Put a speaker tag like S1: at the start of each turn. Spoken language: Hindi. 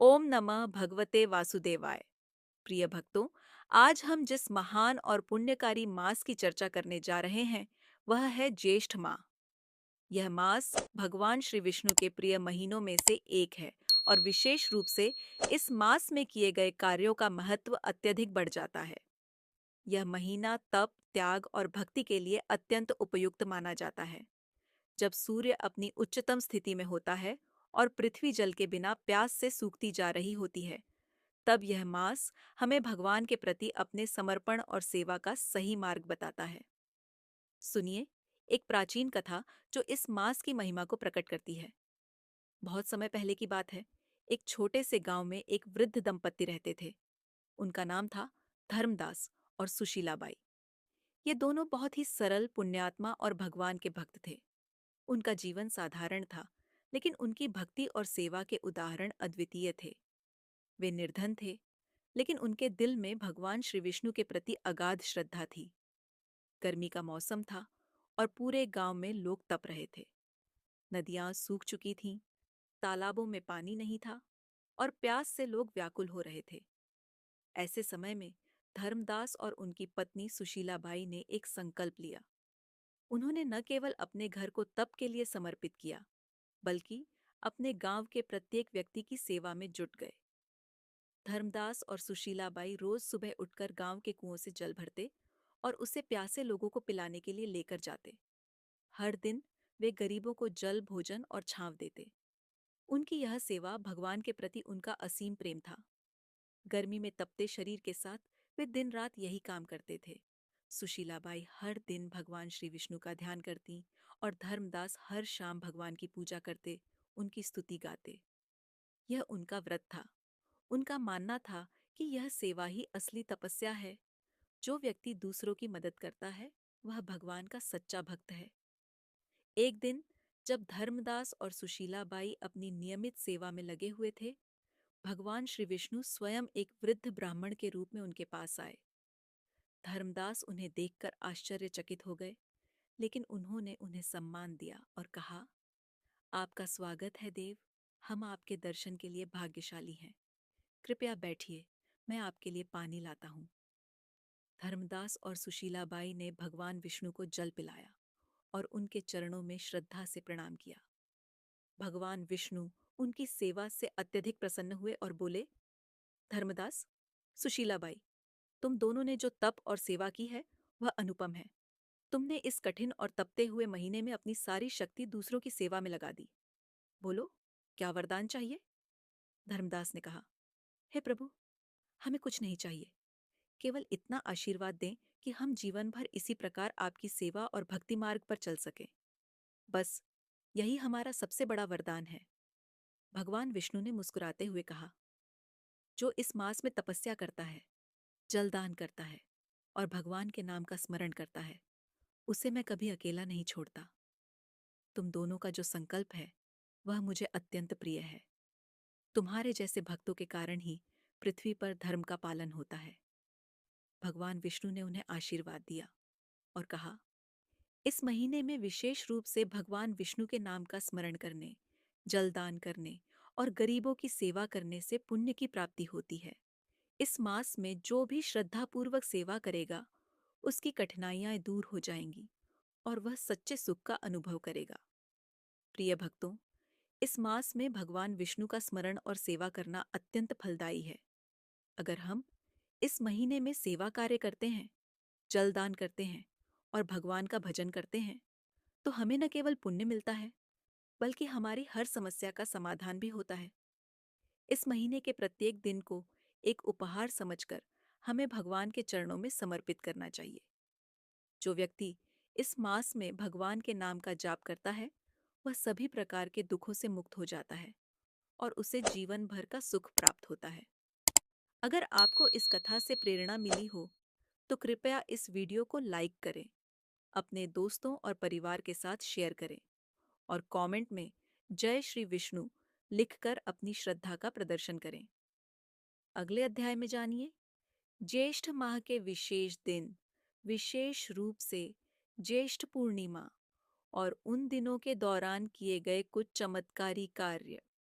S1: ओम नमः भगवते वासुदेवाय। प्रिय भक्तों, आज हम जिस महान और पुण्यकारी मास की चर्चा करने जा रहे हैं वह है ज्येष्ठ माह। यह मास भगवान श्री विष्णु के प्रिय महीनों में से एक है और विशेष रूप से इस मास में किए गए कार्यों का महत्व अत्यधिक बढ़ जाता है। यह महीना तप, त्याग और भक्ति के लिए अत्यंत उपयुक्त माना जाता है। जब सूर्य अपनी उच्चतम स्थिति में होता है और पृथ्वी जल के बिना प्यास से सूखती जा रही होती है, तब यह मास हमें भगवान के प्रति अपने समर्पण और सेवा का सही मार्ग बताता है। सुनिए, एक प्राचीन कथा जो इस मास की महिमा को प्रकट करती है। बहुत समय पहले की बात है। एक छोटे से गांव में एक वृद्ध दंपत्ति रहते थे। उनका नाम था धर्मदास और सुशीलाबाई। ये दोनों बहुत ही सरल, पुण्यात्मा और भगवान के भक्त थे। उनका जीवन साधारण था, लेकिन उनकी भक्ति और सेवा के उदाहरण अद्वितीय थे। वे निर्धन थे, लेकिन उनके दिल में भगवान श्री विष्णु के प्रति अगाध श्रद्धा थी। गर्मी का मौसम था और पूरे गांव में लोग तप रहे थे। नदियां सूख चुकी थीं, तालाबों में पानी नहीं था और प्यास से लोग व्याकुल हो रहे थे। ऐसे समय में धर्मदास और उनकी पत्नी सुशीलाबाई ने एक संकल्प लिया। उन्होंने न केवल अपने घर को तप के लिए समर्पित किया, बल्कि अपने गांव के प्रत्येक व्यक्ति की सेवा में जुट गए। धर्मदास और सुशीलाबाई रोज सुबह उठकर गांव के कुओं से जल भरते और उसे प्यासे लोगों को पिलाने के लिए लेकर जाते। हर दिन वे गरीबों को जल, भोजन और छांव देते। उनकी यह सेवा भगवान के प्रति उनका असीम प्रेम था। गर्मी में तपते शरीर के साथ वे दिन रात यही काम करते थे। सुशीलाबाई हर दिन भगवान श्री विष्णु का ध्यान करती और धर्मदास हर शाम भगवान की पूजा करते, उनकी स्तुति गाते। यह उनका व्रत था। उनका मानना था कि यह सेवा ही असली तपस्या है। जो व्यक्ति दूसरों की मदद करता है, वह भगवान का सच्चा भक्त है। एक दिन जब धर्मदास और सुशीलाबाई अपनी नियमित सेवा में लगे हुए थे, भगवान श्री विष्णु स्वयं एक वृद्ध ब्राह्मण के रूप में उनके पास आए। धर्मदास उन्हें देखकर आश्चर्यचकित हो गए, लेकिन उन्होंने उन्हें सम्मान दिया और कहा, आपका स्वागत है देव। हम आपके दर्शन के लिए भाग्यशाली हैं। कृपया बैठिए, मैं आपके लिए पानी लाता हूँ। धर्मदास और सुशीलाबाई ने भगवान विष्णु को जल पिलाया और उनके चरणों में श्रद्धा से प्रणाम किया। भगवान विष्णु उनकी सेवा से अत्यधिक प्रसन्न हुए और बोले, धर्मदास, सुशीलाबाई, तुम दोनों ने जो तप और सेवा की है वह अनुपम है। तुमने इस कठिन और तपते हुए महीने में अपनी सारी शक्ति दूसरों की सेवा में लगा दी। बोलो, क्या वरदान चाहिए? धर्मदास ने कहा, हे प्रभु, हमें कुछ नहीं चाहिए। केवल इतना आशीर्वाद दें कि हम जीवन भर इसी प्रकार आपकी सेवा और भक्ति मार्ग पर चल सकें। बस यही हमारा सबसे बड़ा वरदान है। भगवान विष्णु ने मुस्कुराते हुए कहा, जो इस मास में तपस्या करता है, जलदान करता है और भगवान के नाम का स्मरण करता है, उसे मैं कभी अकेला नहीं छोड़ता। तुम दोनों का जो संकल्प है वह मुझे अत्यंत प्रिय है। तुम्हारे जैसे भक्तों के कारण ही पृथ्वी पर धर्म का पालन होता है। भगवान विष्णु ने उन्हें आशीर्वाद दिया और कहा, इस महीने में विशेष रूप से भगवान विष्णु के नाम का स्मरण करने, जलदान करने और गरीबों की सेवा करने से पुण्य की प्राप्ति होती है। इस मास में जो भी श्रद्धापूर्वक सेवा करेगा, उसकी कठिनाइयां दूर हो जाएंगी और वह सच्चे सुख का अनुभव करेगा। प्रिय भक्तों, इस मास में भगवान विष्णु का स्मरण और सेवा करना अत्यंत फलदायी है। अगर हम इस महीने में सेवा कार्य करते हैं, जलदान करते हैं और भगवान का भजन करते हैं, तो हमें न केवल पुण्य मिलता है, बल्कि हमारी हर समस्या का समाधान भी होता है। इस महीने के प्रत्येक दिन को एक उपहार समझकर हमें भगवान के चरणों में समर्पित करना चाहिए। जो व्यक्ति इस मास में भगवान के नाम का जाप करता है, वह सभी प्रकार के दुखों से मुक्त हो जाता है और उसे जीवन भर का सुख प्राप्त होता है। अगर आपको इस कथा से प्रेरणा मिली हो, तो कृपया इस वीडियो को लाइक करें, अपने दोस्तों और परिवार के साथ शेयर करें और कमेंट में जय श्री विष्णु लिखकर अपनी श्रद्धा का प्रदर्शन करें। अगले अध्याय में जानिए ज्येष्ठ माह के विशेष दिन, विशेष रूप से ज्येष्ठ पूर्णिमा और उन दिनों के दौरान किए गए कुछ चमत्कारी कार्य।